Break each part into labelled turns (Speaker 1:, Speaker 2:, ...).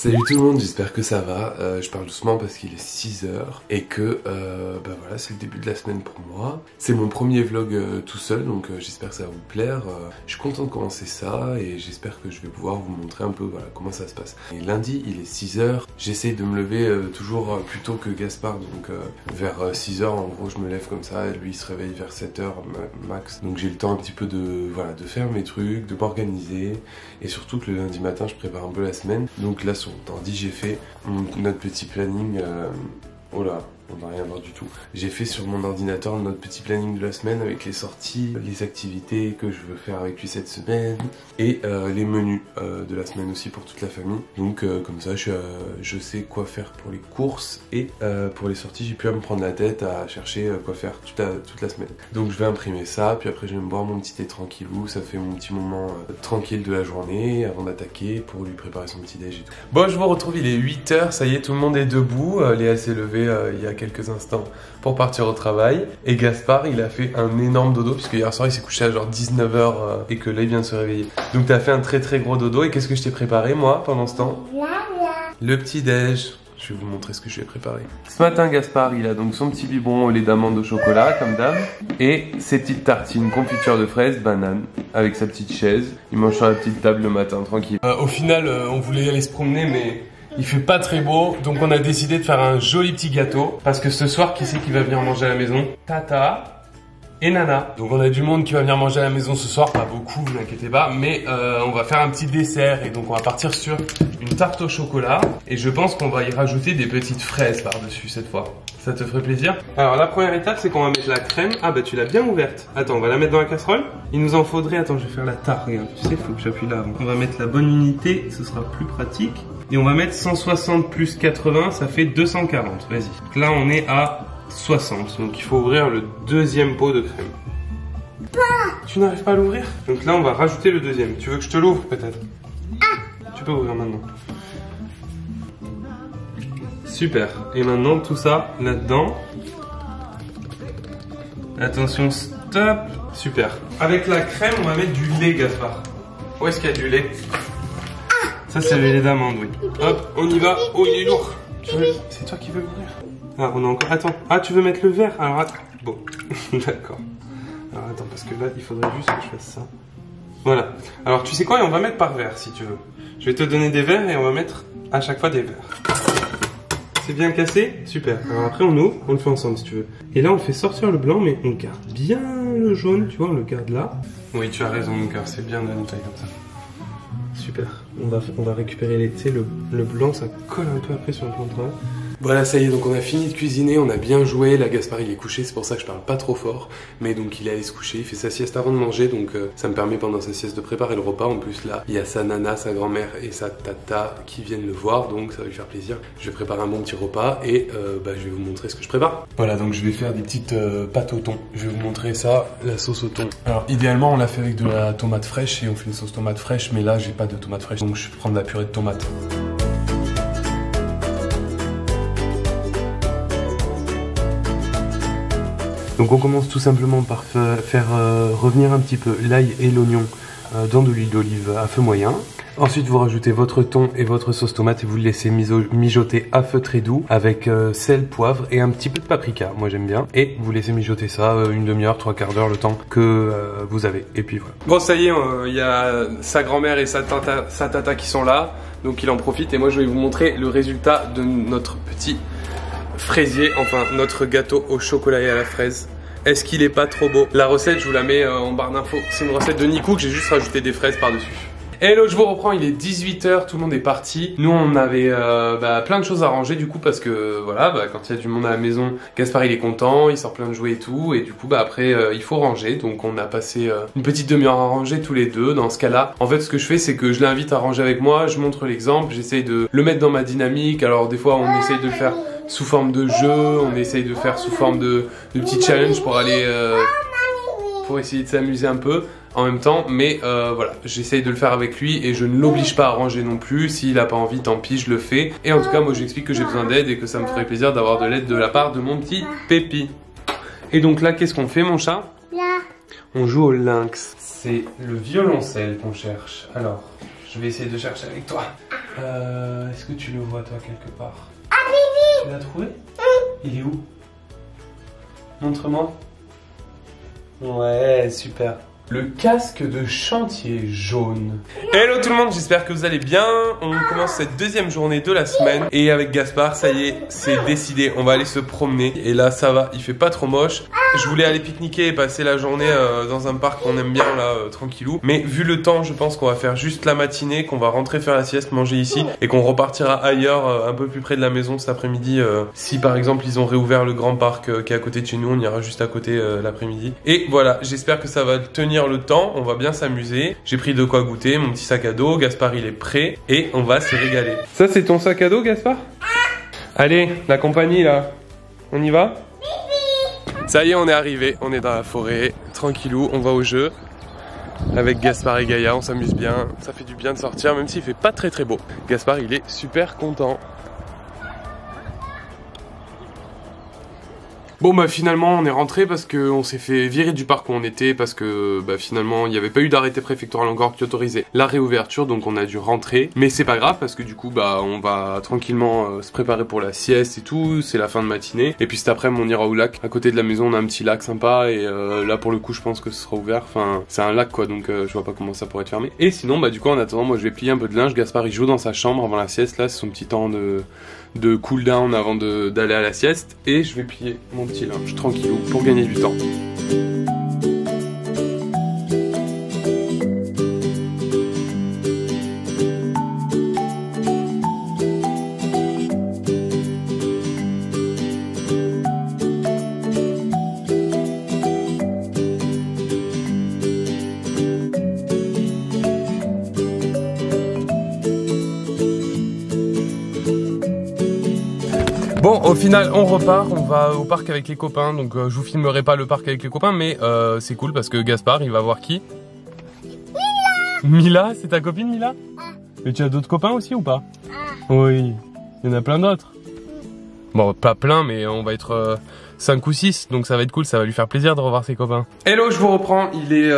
Speaker 1: Salut tout le monde, j'espère que ça va. Je parle doucement parce qu'il est 6 h et que bah voilà, c'est le début de la semaine pour moi. C'est mon premier vlog tout seul, donc j'espère que ça va vous plaire. Je suis content de commencer ça et j'espère que je vais pouvoir vous montrer un peu voilà, comment ça se passe. Et lundi, il est 6 h. J'essaye de me lever toujours plus tôt que Gaspard, donc vers 6 h en gros je me lève comme ça, et lui il se réveille vers 7 h max. Donc j'ai le temps un petit peu de, voilà, de faire mes trucs, de m'organiser et surtout que le lundi matin je prépare un peu la semaine. Donc là sur ordi j'ai fait notre petit planning, oh là, on va rien voir du tout. J'ai fait sur mon ordinateur notre petit planning de la semaine avec les sorties, les activités que je veux faire avec lui cette semaine et les menus de la semaine aussi pour toute la famille. Donc comme ça je sais quoi faire pour les courses et pour les sorties j'ai pu à me prendre la tête à chercher quoi faire toute la semaine. Donc je vais imprimer ça, puis après je vais me boire mon petit thé tranquillou, ça fait mon petit moment tranquille de la journée avant d'attaquer pour lui préparer son petit déj et tout. Bon, je vous retrouve, il est 8 h, ça y est, tout le monde est debout. Léa s'est levée il y a quelques instants pour partir au travail et Gaspard il a fait un énorme dodo puisque hier soir il s'est couché à genre 19 h et que là il vient de se réveiller. Donc t'as fait un très gros dodo et qu'est-ce que je t'ai préparé moi pendant ce temps? Le petit déj. Je vais vous montrer ce que je lui ai préparé. Ce matin Gaspard il a donc son petit biberon au lait d'amande au chocolat comme d'hab et ses petites tartines confiture de fraises, banane avec sa petite chaise. Il mange sur la petite table le matin tranquille. Au final on voulait aller se promener mais il fait pas très beau, donc on a décidé de faire un joli petit gâteau. Parce que ce soir, qui c'est qui va venir manger à la maison? Tata et Nana. Donc on a du monde qui va venir manger à la maison ce soir, pas beaucoup, vous inquiétez pas. Mais on va faire un petit dessert et donc on va partir sur une tarte au chocolat. Et je pense qu'on va y rajouter des petites fraises par-dessus cette fois. Ça te ferait plaisir? Alors la première étape, c'est qu'on va mettre la crème. Ah bah tu l'as bien ouverte. Attends, on va la mettre dans la casserole. Il nous en faudrait, attends, je vais faire la tarte, regarde. Tu sais, il faut que j'appuie là avant. On va mettre la bonne unité, ce sera plus pratique. Et on va mettre 160 plus 80, ça fait 240, vas-y. Donc là on est à 60, donc il faut ouvrir le deuxième pot de crème. Tu n'arrives pas à l'ouvrir? Donc là on va rajouter le deuxième. Tu veux que je te l'ouvre peut-être? Tu peux ouvrir maintenant. Super, et maintenant tout ça là-dedans. Attention, stop. Super. Avec la crème on va mettre du lait, Gaspard. Où est-ce qu'il y a du lait? Ça c'est le lait d'amande, oui. Hop, on y va. Oh, il est lourd. C'est toi qui veux l'ouvrir? Ah, on a encore... Attends. Ah, tu veux mettre le verre? Alors, attends. Bon, d'accord. Alors, attends, parce que là, il faudrait juste que je fasse ça. Voilà. Alors, tu sais quoi? On va mettre par verre, si tu veux. Je vais te donner des verres et on va mettre à chaque fois des verres. C'est bien cassé? Super. Alors après, on ouvre. On le fait ensemble, si tu veux. Et là, on fait sortir le blanc, mais on garde bien le jaune. Tu vois, on le garde là. Oui, tu as raison, mon cœur. C'est bien de nettoyer comme ça. Super, on va récupérer les, tu sais, le blanc, ça colle un peu après sur le plan de travail. Voilà, ça y est, donc on a fini de cuisiner, on a bien joué. Là, Gaspard il est couché, c'est pour ça que je parle pas trop fort. Mais donc il est allé se coucher, il fait sa sieste avant de manger, donc ça me permet pendant sa sieste de préparer le repas. En plus là, il y a sa nana, sa grand-mère et sa tata qui viennent le voir, donc ça va lui faire plaisir. Je vais préparer un bon petit repas et bah, je vais vous montrer ce que je prépare. Voilà, donc je vais faire des petites pâtes au thon. Je vais vous montrer ça, la sauce au thon. Alors idéalement on l'a fait avec de la tomate fraîche et on fait une sauce tomate fraîche, mais là j'ai pas de tomate fraîche, donc je vais prendre la purée de tomate. Donc on commence tout simplement par faire revenir un petit peu l'ail et l'oignon dans de l'huile d'olive à feu moyen. Ensuite vous rajoutez votre thon et votre sauce tomate et vous le laissez mijoter à feu très doux avec sel, poivre et un petit peu de paprika, moi j'aime bien. Et vous laissez mijoter ça une demi-heure, 3/4 d'heure, le temps que vous avez. Et puis voilà. Bon ça y est, il y a sa grand-mère et sa tata qui sont là, donc il en profite et moi je vais vous montrer le résultat de notre petit fraisier, enfin notre gâteau au chocolat et à la fraise. Est-ce qu'il est pas trop beau? La recette je vous la mets en barre d'infos. C'est une recette de Nico que j'ai juste rajouté des fraises par dessus. Hello, je vous reprends, il est 18 h, tout le monde est parti. Nous on avait plein de choses à ranger du coup parce que voilà, quand il y a du monde à la maison, Gaspard il est content, il sort plein de jouets et tout. Et du coup après il faut ranger, donc on a passé une petite demi-heure à ranger tous les deux. Dans ce cas là, en fait ce que je fais c'est que je l'invite à ranger avec moi, je montre l'exemple, j'essaye de le mettre dans ma dynamique. Alors des fois on essaye de le faire sous forme de jeu, on essaye de faire sous forme de petits challenges pour aller pour essayer de s'amuser un peu en même temps, mais voilà, j'essaye de le faire avec lui et je ne l'oblige pas à ranger non plus. S'il n'a pas envie, tant pis, je le fais. Et en tout cas, moi j'explique que j'ai besoin d'aide et que ça me ferait plaisir d'avoir de l'aide de la part de mon petit Pépi. Et donc là, qu'est-ce qu'on fait, mon chat? On joue au lynx. C'est le violoncelle qu'on cherche. Alors, je vais essayer de chercher avec toi. Est-ce que tu le vois toi quelque part?
Speaker 2: Ah, Bibi!
Speaker 1: Tu l'as trouvé? Il est où? Montre-moi. Ouais, super. Le casque de chantier jaune. Hello tout le monde, j'espère que vous allez bien. On commence cette deuxième journée de la semaine. Et avec Gaspard, ça y est, c'est décidé. On va aller se promener. Et là, ça va, il fait pas trop moche. Je voulais aller pique-niquer et passer la journée dans un parc qu'on aime bien, là, tranquillou. Mais vu le temps, je pense qu'on va faire juste la matinée, qu'on va rentrer faire la sieste, manger ici. Et qu'on repartira ailleurs, un peu plus près de la maison cet après-midi. Si par exemple, ils ont réouvert le grand parc qui est à côté de chez nous, on ira juste à côté l'après-midi. Et voilà, j'espère que ça va tenir le temps, on va bien s'amuser. J'ai pris de quoi goûter, mon petit sac à dos. Gaspard il est prêt et on va se régaler. Ça c'est ton sac à dos, Gaspard? Allez, la compagnie là, on y va? Ça y est, on est arrivé, on est dans la forêt, tranquillou, on va au jeu. Avec Gaspard et Gaïa, on s'amuse bien, ça fait du bien de sortir même s'il fait pas très beau. Gaspard il est super content. Bon bah finalement on est rentré parce qu'on s'est fait virer du parc où on était parce que bah finalement il n'y avait pas eu d'arrêté préfectoral encore qui autorisait la réouverture, donc on a dû rentrer. Mais c'est pas grave parce que du coup bah on va tranquillement se préparer pour la sieste et tout, c'est la fin de matinée. Et puis cet après-midi on ira au lac, à côté de la maison on a un petit lac sympa et là pour le coup je pense que ce sera ouvert, enfin c'est un lac quoi, donc je vois pas comment ça pourrait être fermé. Et sinon bah du coup en attendant moi je vais plier un peu de linge. Gaspard il joue dans sa chambre avant la sieste, là c'est son petit temps de cool down avant d'aller à la sieste, et je vais plier mon petit linge tranquillou pour gagner du temps. Bon, au final, on repart, on va au parc avec les copains, donc je vous filmerai pas le parc avec les copains, mais c'est cool parce que Gaspard, il va voir qui? Mila, c'est ta copine Mila? Mais tu as d'autres copains aussi ou pas? Oui, il y en a plein d'autres. Bon, pas plein, mais on va être 5 ou 6, donc ça va être cool, ça va lui faire plaisir de revoir ses copains. Hello, je vous reprends, il est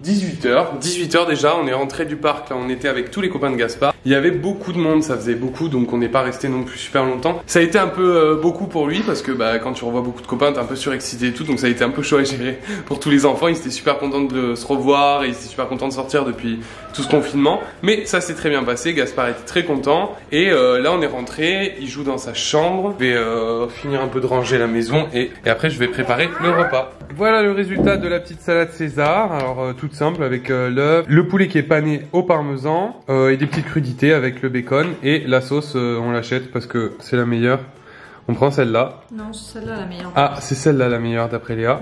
Speaker 1: 18h déjà, on est rentré du parc, là on était avec tous les copains de Gaspard. Il y avait beaucoup de monde, ça faisait beaucoup, donc on n'est pas resté non plus super longtemps. Ça a été un peu beaucoup pour lui parce que bah, quand tu revois beaucoup de copains t'es un peu surexcité et tout, donc ça a été un peu chaud à gérer pour tous les enfants. Ils étaient super contents de se revoir et ils étaient super contents de sortir depuis tout ce confinement. Mais ça s'est très bien passé, Gaspard était très content et là on est rentré, il joue dans sa chambre. Je vais finir un peu de ranger la maison et après je vais préparer le repas. Voilà le résultat de la petite salade César, alors toute simple avec l'œuf, le poulet qui est pané au parmesan et des petites crudités avec le bacon, et la sauce on l'achète parce que c'est la meilleure. On prend celle-là. Non, c'est celle-là la meilleure. Ah, c'est celle-là la meilleure d'après Léa.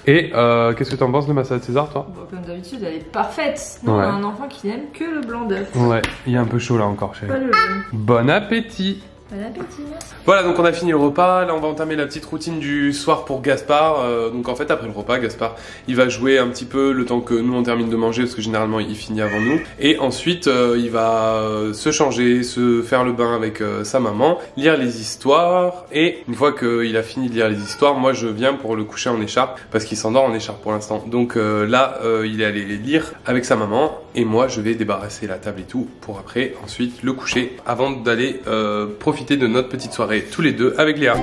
Speaker 1: Et qu'est-ce que t'en penses de ma salade César toi? Bon, comme d'habitude elle est parfaite. Non, ouais. On a un enfant qui n'aime que le blanc d'œuf. Ouais, il est un peu chaud là encore chérie. Pas le jaune. Bon appétit. Bon appétit. Voilà, donc on a fini le repas, là on va entamer la petite routine du soir pour Gaspard. Donc en fait après le repas, Gaspard il va jouer un petit peu le temps que nous on termine de manger, parce que généralement il finit avant nous. Et ensuite il va se changer, se faire le bain avec sa maman, lire les histoires. Et une fois qu'il a fini de lire les histoires, moi je viens pour le coucher en écharpe, parce qu'il s'endort en écharpe pour l'instant. Donc là il est allé les lire avec sa maman, et moi je vais débarrasser la table et tout pour après ensuite le coucher, avant d'aller profiter de notre petite soirée tous les deux avec Léa.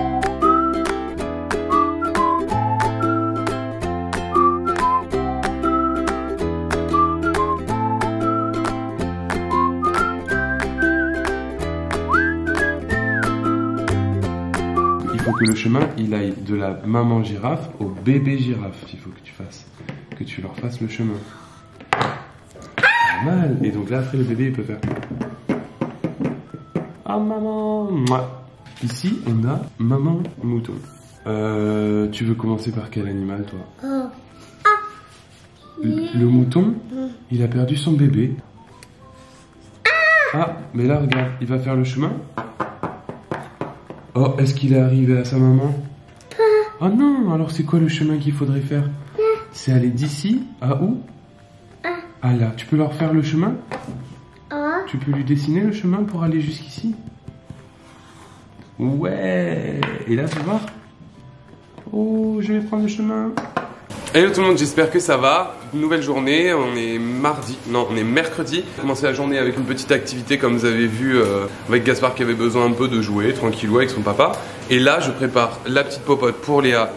Speaker 1: Il faut que le chemin il aille de la maman girafe au bébé girafe. Il faut que tu fasses, que tu leur fasses le chemin. Pas mal. Et donc là après le bébé il peut faire. Ah maman. Ici on a maman mouton. Tu veux commencer par quel animal toi? Le mouton, il a perdu son bébé. Ah, mais là regarde, il va faire le chemin. Oh, est-ce qu'il est arrivé à sa maman? Oh non, alors c'est quoi le chemin qu'il faudrait faire? C'est aller d'ici à où? Ah là, tu peux leur faire le chemin? Tu peux lui dessiner le chemin pour aller jusqu'ici? Ouais. Et là, tu vas voir. Oh, je vais prendre le chemin. Hello tout le monde, j'espère que ça va. Nouvelle journée, on est mardi, non on est mercredi. J'ai commencé la journée avec une petite activité comme vous avez vu avec Gaspard qui avait besoin un peu de jouer tranquillou avec son papa. Et là je prépare la petite popote pour Léa.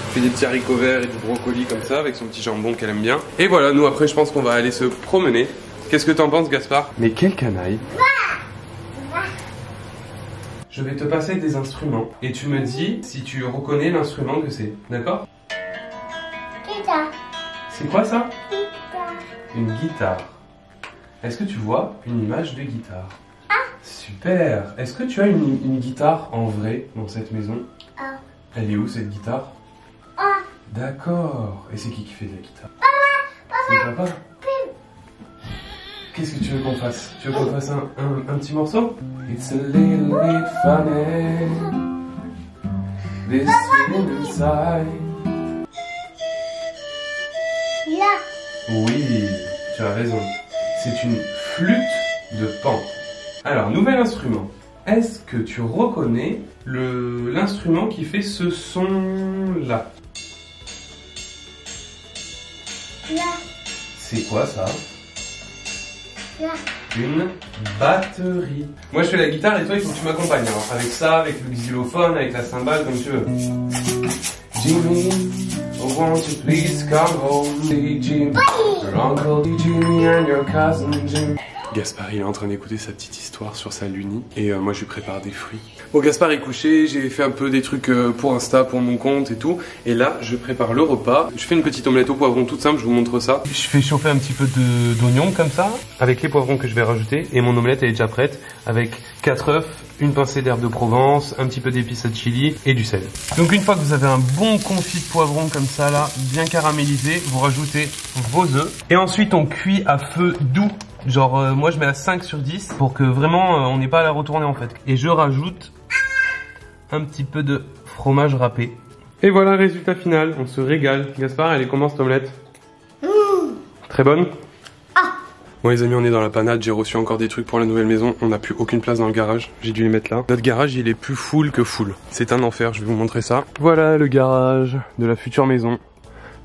Speaker 1: Je fais des petits haricots verts et du brocoli comme ça avec son petit jambon qu'elle aime bien. Et voilà, nous après je pense qu'on va aller se promener. Qu'est-ce que t'en penses Gaspard? Mais quel canaille! Je vais te passer des instruments et tu me dis si tu reconnais l'instrument que c'est, d'accord?
Speaker 2: Guitare.
Speaker 1: C'est quoi ça?
Speaker 2: Guitare.
Speaker 1: Une guitare. Est-ce que tu vois une image de guitare?
Speaker 2: Ah.
Speaker 1: Super. Est-ce que tu as une guitare en vrai dans cette maison?
Speaker 2: Ah.
Speaker 1: Elle est où cette guitare?
Speaker 2: Ah.
Speaker 1: D'accord. Et c'est qui fait de la guitare?
Speaker 2: Papa.
Speaker 1: C'est papa? Qu'est-ce que tu veux qu'on fasse? Tu veux qu'on fasse un petit morceau? It's a little bit funny This feeling inside.
Speaker 2: Là.
Speaker 1: Oui, tu as raison. C'est une flûte de Pan. Alors, nouvel instrument. Est-ce que tu reconnais l'instrument qui fait ce son-là?
Speaker 2: Là.
Speaker 1: C'est quoi ça?
Speaker 2: Là.
Speaker 1: Une batterie. Moi je fais la guitare et toi il faut que tu m'accompagnes. Alors, avec ça, avec le xylophone, avec la cymbale, comme tu veux. Jimmy, won't you please come home? Jimmy, your uncle Jimmy and your cousin Jimmy. Gaspard il est en train d'écouter sa petite histoire sur sa lunie et moi je lui prépare des fruits. Bon Gaspard est couché, j'ai fait un peu des trucs pour Insta, pour mon compte et tout. Et là je prépare le repas. Je fais une petite omelette au poivron toute simple, je vous montre ça. Je fais chauffer un petit peu d'oignon comme ça, avec les poivrons que je vais rajouter. Et mon omelette elle est déjà prête, avec 4 œufs, une pincée d'herbe de Provence, un petit peu d'épices à chili et du sel. Donc une fois que vous avez un bon confit de poivron comme ça là, bien caramélisé, vous rajoutez vos œufs. Et ensuite on cuit à feu doux. Genre moi je mets à 5 sur 10 pour que vraiment on n'ait pas à la retourner en fait. Et je rajoute un petit peu de fromage râpé. Et voilà le résultat final, on se régale. Gaspard, elle est comment cette omelette? Très bonne? Bon les amis, on est dans la panade, j'ai reçu encore des trucs pour la nouvelle maison, on n'a plus aucune place dans le garage, j'ai dû les mettre là. Notre garage il est plus full que full, c'est un enfer, je vais vous montrer ça. Voilà le garage de la future maison.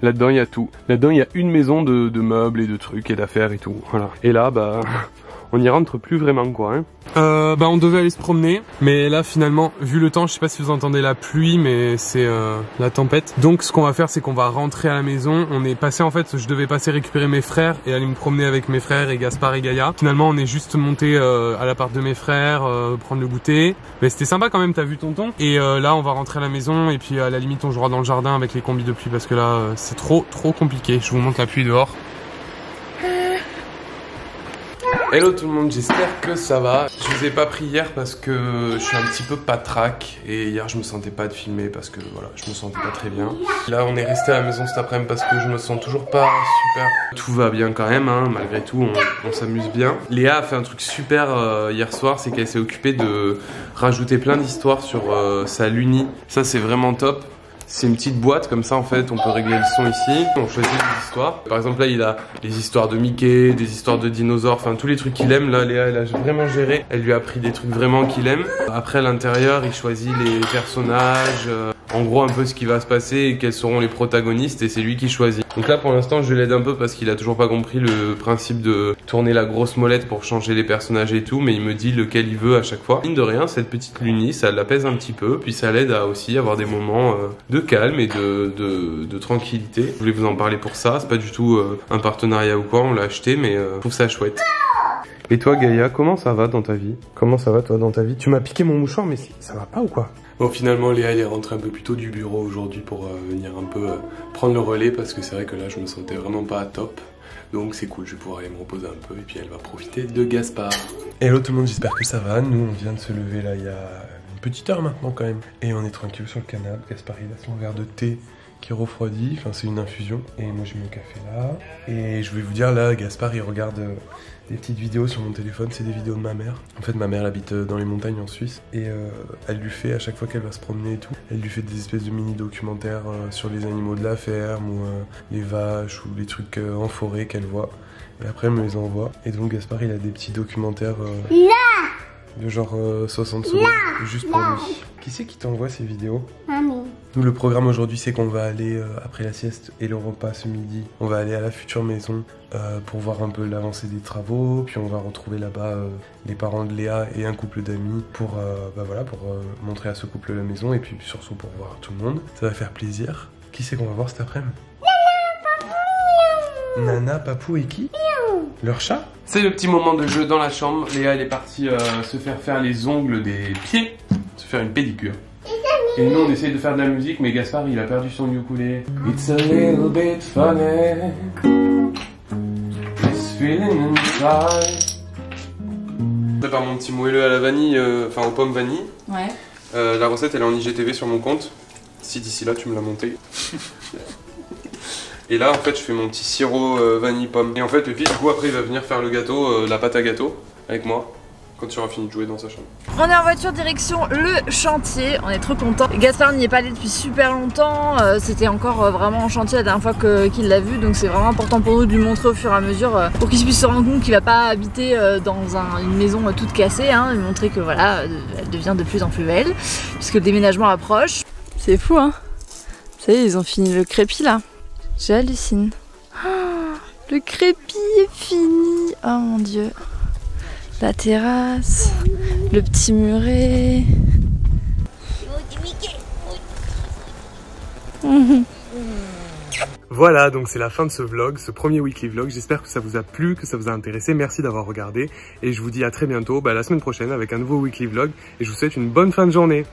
Speaker 1: Là-dedans il y a tout. Là-dedans il y a une maison de meubles et de trucs et d'affaires et tout. Voilà. Et là bah on n'y rentre plus vraiment quoi. Hein. Bah on devait aller se promener, mais là finalement vu le temps, je sais pas si vous entendez la pluie, mais c'est la tempête. Donc ce qu'on va faire c'est qu'on va rentrer à la maison. On est passé en fait, je devais passer récupérer mes frères et aller me promener avec mes frères et Gaspard et Gaïa. Finalement on est juste monté à l'appart de mes frères, prendre le goûter. Mais c'était sympa quand même, t'as vu tonton. Et là on va rentrer à la maison et puis à la limite on jouera dans le jardin avec les combis de pluie parce que là c'est trop compliqué. Je vous montre la pluie dehors. Hello tout le monde, j'espère que ça va. Je vous ai pas pris hier parce que je suis un petit peu patraque et hier je me sentais pas de filmer parce que voilà, je me sentais pas très bien. Là on est resté à la maison cet après-midi parce que je me sens toujours pas super. Tout va bien quand même, hein. Malgré tout on s'amuse bien. Léa a fait un truc super hier soir, c'est qu'elle s'est occupée de rajouter plein d'histoires sur sa lunie. Ça c'est vraiment top. C'est une petite boîte comme ça en fait, on peut régler le son ici, on choisit des histoires. Par exemple là il a des histoires de Mickey, des histoires de dinosaures, enfin tous les trucs qu'il aime. Là Léa elle a vraiment géré, elle lui a appris des trucs vraiment qu'il aime. Après à l'intérieur il choisit les personnages, en gros un peu ce qui va se passer et quels seront les protagonistes et c'est lui qui choisit. Donc là pour l'instant je l'aide un peu parce qu'il a toujours pas compris le principe de tourner la grosse molette pour changer les personnages et tout, mais il me dit lequel il veut à chaque fois. Mine de rien cette petite lunie ça l'apaise un petit peu, puis ça l'aide à aussi avoir des moments de calme et de tranquillité. Je voulais vous en parler pour ça, c'est pas du tout un partenariat ou quoi, on l'a acheté mais je trouve ça chouette. Et toi Gaïa, comment ça va dans ta vie? Comment ça va toi dans ta vie? Tu m'as piqué mon mouchoir mais ça va pas ou quoi? Bon finalement Léa elle est rentrée un peu plus tôt du bureau aujourd'hui pour venir un peu prendre le relais parce que c'est vrai que là je me sentais vraiment pas à top. Donc c'est cool, je vais pouvoir aller me reposer un peu et puis elle va profiter de Gaspard. Hello tout le monde, j'espère que ça va. Nous on vient de se lever là il y a une petite heure maintenant quand même. Et on est tranquille sur le canapé. Gaspard il a son verre de thé qui refroidit, enfin c'est une infusion. Et moi j'ai mon café là. Et je vais vous dire là, Gaspard il regarde des petites vidéos sur mon téléphone, c'est des vidéos de ma mère. En fait ma mère elle habite dans les montagnes en Suisse. Et elle lui fait à chaque fois qu'elle va se promener et tout, elle lui fait des espèces de mini documentaires sur les animaux de la ferme ou les vaches ou les trucs en forêt qu'elle voit. Et après elle me les envoie. Et donc Gaspard il a des petits documentaires de genre 60 secondes, juste pour lui. Qui c'est qui t'envoie ces vidéos?
Speaker 2: Mamie.
Speaker 1: Nous, le programme aujourd'hui, c'est qu'on va aller, après la sieste et le repas ce midi, on va aller à la future maison pour voir un peu l'avancée des travaux. Puis on va retrouver là-bas les parents de Léa et un couple d'amis pour, montrer à ce couple la maison et puis surtout pour voir tout le monde. Ça va faire plaisir. Qui c'est qu'on va voir cet après-midi? Nana, Papou et qui? Leur chat? C'est le petit moment de jeu dans la chambre. Léa, elle est partie se faire les ongles des pieds, se faire une pédicure. Et nous, on essaye de faire de la musique, mais Gaspard, il a perdu son ukulélé. It's a little bit funny, this feeling inside. Je prépare mon petit moelleux à la vanille, enfin aux pommes vanille.
Speaker 3: Ouais.
Speaker 1: La recette, elle est en IGTV sur mon compte. Si d'ici là, tu me l'as montée. Et là, en fait, je fais mon petit sirop vanille pomme. Et en fait, le fils, du coup, après, il va venir faire le gâteau, la pâte à gâteau, avec moi. Quand tu auras fini de jouer dans sa chambre.
Speaker 3: On est en voiture direction le chantier, on est trop contents. Gaspard n'y est pas allé depuis super longtemps, c'était encore vraiment en chantier la dernière fois qu'il l'a vu, donc c'est vraiment important pour nous de lui montrer au fur et à mesure pour qu'il puisse se rendre compte qu'il va pas habiter dans une maison toute cassée, hein, lui montrer que voilà, elle devient de plus en plus belle, puisque le déménagement approche. C'est fou hein, ça y est, ils ont fini le crépi là, j'hallucine. Oh, le crépi est fini, oh mon dieu. La terrasse, le petit muret.
Speaker 1: Voilà, donc c'est la fin de ce vlog, ce premier weekly vlog. J'espère que ça vous a plu, que ça vous a intéressé. Merci d'avoir regardé. Et je vous dis à très bientôt, la semaine prochaine avec un nouveau weekly vlog. Et je vous souhaite une bonne fin de journée.